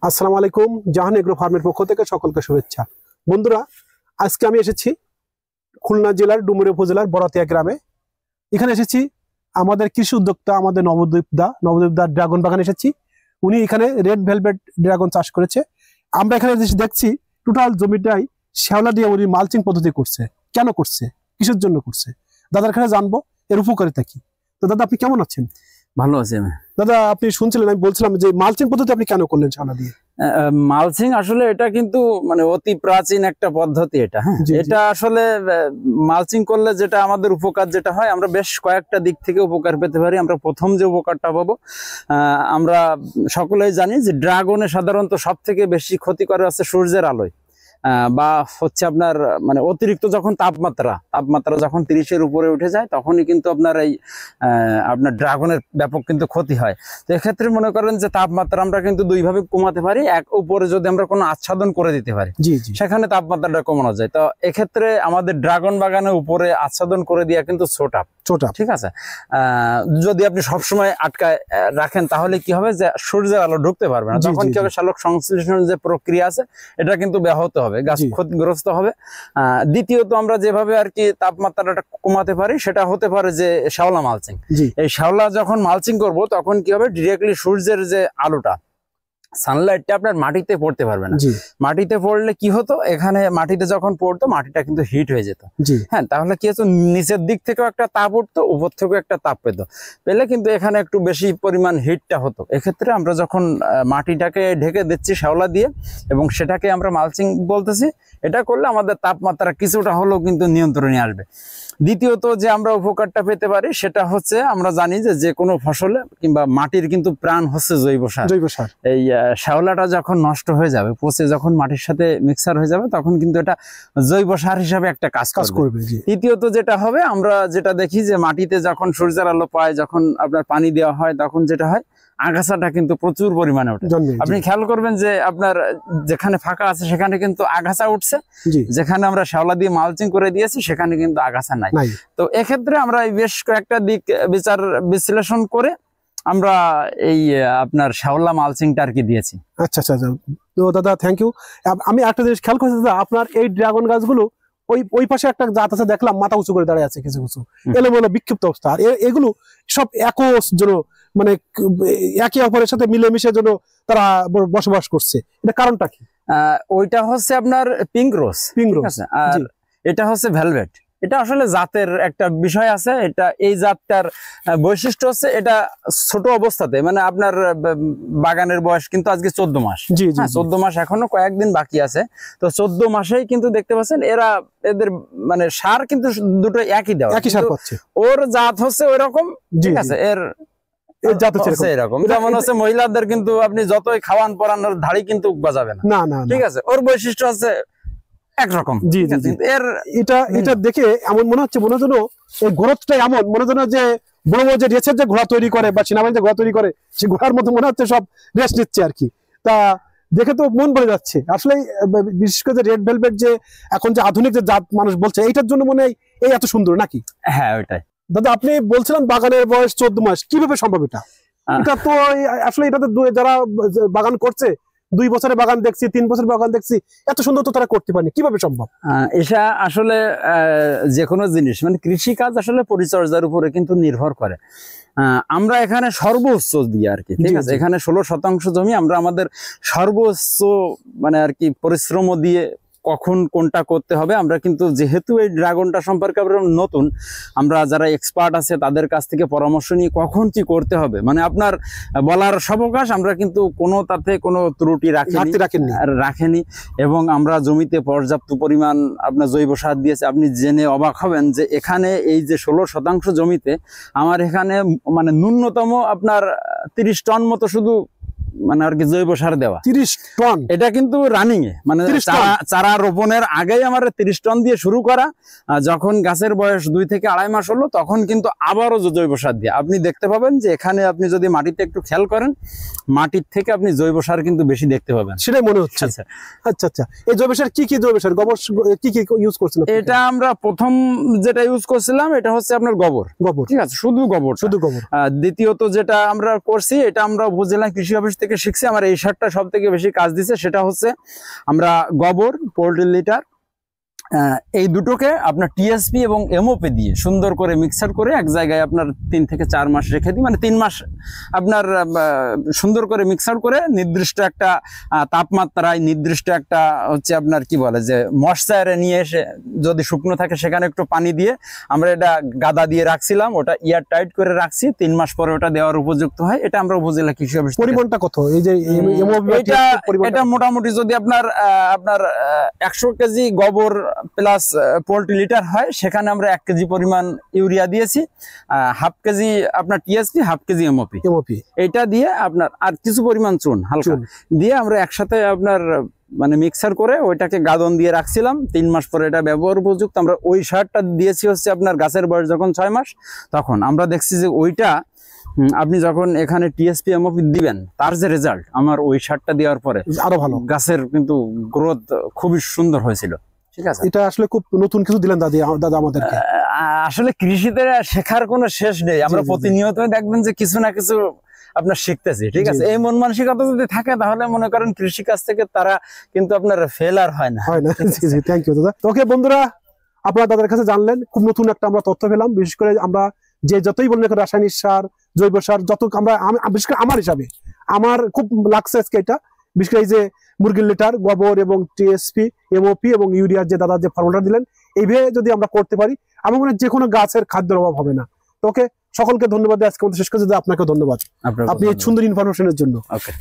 আসসালামু আলাইকুম। জাহান এগ্রো ফার্মের পক্ষ থেকে সকলকে শুভেচ্ছা। বন্ধুরা, আজকে আমি এসেছি খুলনা জেলার ডুমুরিয়া উপজেলার বড়াতিয়া গ্রামে। এখানে এসেছি আমাদের কৃষি উদ্যোক্তা, আমাদের নবদ্বীপদা ড্রাগন বাগানে এসেছি। উনি এখানে রেড ভেলভেট ড্রাগন চাষ করেছে। আমরা এখানে দেখছি টোটাল জমিটাই শ্যাওলা দিয়ে উনি মালচিং পদ্ধতি করছে। কেন করছে, কিসের জন্য করছে, দাদার এখানে জানবো এর উপকারিতা কি। তো দাদা, আপনি কেমন আছেন? ভালো আছি আমি। দাদা, আপনি শুনছিলেন আমি বলছিলাম যে মালচিং পদ্ধতি আপনি কেন করলেন শ্যাওলা দিয়ে? মালচিং আসলে এটা কিন্তু মানে অতি প্রাচীন একটা পদ্ধতি। এটা এটা আসলে মালচিং করলে যেটা আমাদের উপকার যেটা হয়, আমরা বেশ কয়েকটা দিক থেকে উপকার পেতে পারি। আমরা প্রথম যে উপকারটা পাবো, আমরা সকলেই জানি যে ড্রাগনে সাধারণত সব থেকে বেশি ক্ষতি করে আছে সূর্যের আলোয়, বা হচ্ছে আপনার মানে অতিরিক্ত যখন তাপমাত্রা যখন 30-এর উপরে উঠে যায়, তখনই কিন্তু আপনার এই আপনার ড্রাগনের ব্যাপক কিন্তু ক্ষতি হয়। তো এক্ষেত্রে মনে করেন যে তাপমাত্রা আমরা কিন্তু দুইভাবে কমাতে পারি। এক, উপরে যদি আমরা কোনো আচ্ছাদন করে দিতে পারি, সেখানে তাপমাত্রাটা কমানো যায়। তো এক্ষেত্রে আমাদের ড্রাগন বাগানের উপরে আচ্ছাদন করে দেওয়া কিন্তু ছোট, ঠিক আছে। যদি আপনি সবসময় আটকায় রাখেন, তাহলে কি হবে যে সূর্যের আলো ঢুকতে পারবে না। তখন কি হবে, শালক সংশ্লেষণ যে প্রক্রিয়া আছে, এটা কিন্তু ব্যাহত হবে, গাছ ক্ষতিগ্রস্ত হবে। দ্বিতীয়ত, আমরা যেভাবে আর কি তাপমাত্রাটা কমাতে পারি, সেটা হতে পারে যে শ্যাওলা মালচিং। এই শ্যাওলা যখন মালচিং করব, তখন কি হবে, ডিরেক্টলি সূর্যের যে আলোটা, সানলাইটটা আপনার মাটিতে পড়তে পারবে না। মাটিতে পড়লে কি হতো, এখানে মাটিতে যখন পড়তো, মাটিটা কিন্তু হিট হয়ে যেত। হ্যাঁ, তাহলে কি হতো, নিচের দিক থেকেও একটা তাপ উঠতো, উপর থেকেও একটা তাপ পেলে কিন্তু এখানে একটু বেশি পরিমাণ হিটটা হতো। এক্ষেত্রে আমরা যখন মাটিটাকে ঢেকে দিচ্ছি শ্যাওলা দিয়ে, এবং সেটাকে আমরা মালচিং বলতেছি, এটা করলে আমাদের তাপমাত্রা কিছুটা হলেও কিন্তু নিয়ন্ত্রণে আসবে। দ্বিতীয়ত যে আমরা উপকারটা পেতে পারি, সেটা হচ্ছে আমরা জানি যে কোনো ফসলে কিংবা মাটির কিন্তু প্রাণ হচ্ছে জৈব সার। এই শ্যাওলাটা যখন নষ্ট হয়ে যাবে, পচে যখন মাটির সাথে মিক্সার হয়ে যাবে, তখন কিন্তু এটা জৈব সার হিসাবে একটা কাজ করবে। তৃতীয়ত যেটা হবে, আমরা যেটা দেখি যে মাটিতে যখন সূর্যের আলো পায়, যখন আপনার পানি দেওয়া হয়, তখন যেটা হয়, আগাছাটা কিন্তু প্রচুর পরিমাণে ওঠে। আপনি খেয়াল করবেন যে আপনার যেখানে ফাঁকা আছে সেখানে কিন্তু আগাছা উঠছে, যেখানে আমরা শ্যাওলা দিয়ে মালচিং করে দিয়েছি সেখানে কিন্তু আগাছা নাই। তো এক্ষেত্রে আমরা বেশ কয়েকটা দিক বিচার বিশ্লেষণ করে আমরা এই আপনার শ্যাওলা মালচিংটা আর কি দিয়েছি। আচ্ছা, তো দাদা থ্যাংক ইউ। আমি একটা জিনিস খেয়াল করছি দাদা, আপনার এই ড্রাগন গাছগুলো ওই পাশে একটা জাত আছে, দেখলাম মাথা উঁচু করে দাঁড়িয়ে আছে, কিছু এলোমেলো বিক্ষিপ্ত অবস্থা। আর এগুলো সব একস জন্য, মানে একে অপরের সাথে মিলেমিশে জন্য তারা বসবাস করছে। এটা কারণটা কি? ওইটা হচ্ছে আপনার পিঙ্ক রোজ, আর এটা হচ্ছে ভেলভেট। এটা আসলে জাতের একটা বিষয় আছে। এটা এই জাতটার বৈশিষ্ট্য হচ্ছে, এটা ছোট অবস্থাতে, মানে আপনার বাগানের বয়স কিন্তু আজকে 14 মাস। 14 মাস, এখনো কয়েকদিন বাকি আছে। তো 14 মাসেই কিন্তু দেখতে পাচ্ছেন এদের মানে সার কিন্তু দুটো একই দেওয়া, একই সার পাচ্ছে। ওর জাত হচ্ছে ওই রকম, ঠিক আছে। এরকম যেমন হচ্ছে মহিলাদের কিন্তু আপনি যতই খাওয়ান পরানোর ধাড়ি কিন্তু বাজাবে না, ঠিক আছে। ওর বৈশিষ্ট্য আছে একরকম। এটা দেখে এমন মনে হচ্ছে, মনে হচ্ছে এই গ্রোথটা এমন মনে হচ্ছে যে বড় বড় যে রেসের যে ঘোড়া তৈরি করে বা সেনাবাহিনী যে ঘোড়া তৈরি করে, সেই ঘোড়ার মতো মনে হচ্ছে সব রেস্ট নিচ্ছে আর কি। তা দেখে তো মন ভরে যাচ্ছে আসলে। বিশেষ করে রেড ভেলভেট যে এখন যে আধুনিক যে জাত মানুষ বলছে, এইটার জন্য মনে হয় এই এত সুন্দর নাকি? হ্যাঁ, ওইটাই। দাদা, আপনি বলছিলেন বাগানের বয়স 14 মাস, কিভাবে সম্ভব এটা? এটা তো আসলে এটাতে যারা বাগান করছে, 2 বছরের বাগান দেখছি, 3 বছরের বাগান দেখছি, এত সুন্দর তো তারা করতে পারেনি, কিভাবে সম্ভব? এটা আসলে যে কোনো জিনিস, মানে কৃষি কাজ আসলে পরিচর্যার উপরে কিন্তু নির্ভর করে। আমরা এখানে সর্বোচ্চ দিই আর কি, ঠিক আছে। এখানে 16% জমি আমরা আমাদের সর্বোচ্চ মানে আর কি পরিশ্রম দিয়ে কখন কোনটা করতে হবে, আমরা কিন্তু যেহেতু এই ড্রাগনটা সম্পর্কে আমরা নতুন, আমরা যারা এক্সপার্ট আছে তাদের কাছ থেকে পরামর্শ নিয়ে কখন কি করতে হবে, মানে আপনার বলার সবকাশ আমরা কিন্তু কোনো তাতে কোনো ত্রুটি রাখেনি। এবং আমরা জমিতে পর্যাপ্ত পরিমাণ আপনার জৈব সার দিয়েছে। আপনি জেনে অবাক হবেন যে এখানে এই যে 16% জমিতে আমার এখানে মানে ন্যূনতম আপনার 30 টন মতো শুধু মানে আর কি জৈব সার দেওয়া। 30 টন? এটা কিন্তু রানিং এ, মানে চারা রোপণের আগেই আমার 30 টন দিয়ে শুরু করা। যখন গাছের বয়স 2 থেকে 2.5 মাস হলো, তখন কিন্তু আবারও জৈব সার দিয়ে আপনি দেখতে পাবেন যে এখানে আপনি যদি মাটিতে একটু খেয়াল করেন, মাটির থেকে আপনি জৈব সার কিন্তু বেশি দেখতে পাবেন, সেটাই মনে হচ্ছে। আচ্ছা, এই জৈব সার কি জৈব সার, গোবর কি ইউজ করছেন? এটা আমরা প্রথম যেটা ইউজ করছিলাম, এটা হচ্ছে আপনার গোবর, ঠিক আছে, শুধু গোবর। দ্বিতীয়ত যেটা আমরা করছি, এটা আমরা উপজেলা কৃষি অফিস থেকে শিখছি, আমার এই সারটা সব থেকে বেশি কাজ দিছে। সেটা হচ্ছে আমরা গোবর, পোল্ট্রি লিটার, এই দুটোকে আপনার টিএসপি এবং এমওপি দিয়ে সুন্দর করে মিক্সার করে এক জায়গায় আপনার 3 থেকে 4 মাস রেখে দিই, মানে 3 মাস আপনার সুন্দর করে মিক্সার করে নির্দিষ্ট একটা তাপমাত্রায়, নির্দিষ্ট একটা হচ্ছে আপনার কি বলে যে ময়েশ্চারে নিয়ে এসে, যদি শুকনো থাকে সেখানে একটু পানি দিয়ে আমরা এটা গাদা দিয়ে রাখছিলাম, ওটা ইয়ার টাইট করে রাখছি। 3 মাস পরে ওটা দেওয়ার উপযুক্ত হয়। এটা আমরা উপজেলা কৃষি অফিস। পরিমাণটা কত? এই যে এটা মোটামুটি যদি আপনার 100 কেজি গোবর প্লাস পোল্ট্রি লিটার হয়, সেখানে আমরা 1 কেজি পরিমাণ ইউরিয়া দিয়েছি, 1/2 কেজি আপনার টিএসপি, 1/2 কেজি এমওপি, এটা দিয়ে আপনার আর কিছু পরিমাণ চুন হালকা দিয়ে আমরা একসাথে আপনার মানে মিক্সার করে ওইটাকে গাদন দিয়ে রাখছিলাম। 3 মাস পরে এটা ব্যবহার উপযুক্ত। আমরা ওই সারটা দিয়েছি হচ্ছে আপনার গাছের বয়স যখন 6 মাস, তখন আমরা দেখছি যে ওইটা আপনি যখন এখানে টিএসপি এমওপি দিবেন, তার যে রেজাল্ট আমার ওই সারটা দেওয়ার পরে আরো ভালো, গাছের কিন্তু গ্রোথ খুবই সুন্দর হয়েছিল। ঠিক আছে, এটা আসলে খুব নতুন কিছু দিলেন দাদা আমাদেরকে। আসলে কৃষিতে শেখার কোনো শেষ নেই, আমরা প্রতিনিয়ত দেখবেন যে কিছু না কিছু আপনার শিখতেছি। ঠিক আছে, এই মন মানসিকতা যদি থাকে তাহলে মনে করেন কৃষি কাজ থেকে তারা কিন্তু আপনার ফেলার হয় না। থ্যাংক ইউ দাদা। ওকে বন্ধুরা, আপনারা দাদার কাছে জানলেন, খুব নতুন একটা আমরা তথ্য পেলাম। বিশেষ করে আমরা যে যতই বললেন রাসায়নিক সার, জৈব সার, যত আমরা বিশেষ করে আমার হিসাবে আমার খুব লাগছে আজকে এটা, বিশেষ করে এই যে মুরগির লিটার, গোবর এবং টিএসপি, এমওপি এবং ইউরিয়ার যে দাদা যে ফর্মুলাটা দিলেন, এইভাবে যদি আমরা করতে পারি, আমার মনে হয় যে কোনো গাছের খাদ্যের অভাব হবে না। তো ওকে, সকলকে ধন্যবাদ। আজকে আমাদের শেষ করে আপনাকে ধন্যবাদ, আপনি এই সুন্দর ইনফরমেশনের জন্য। ওকে।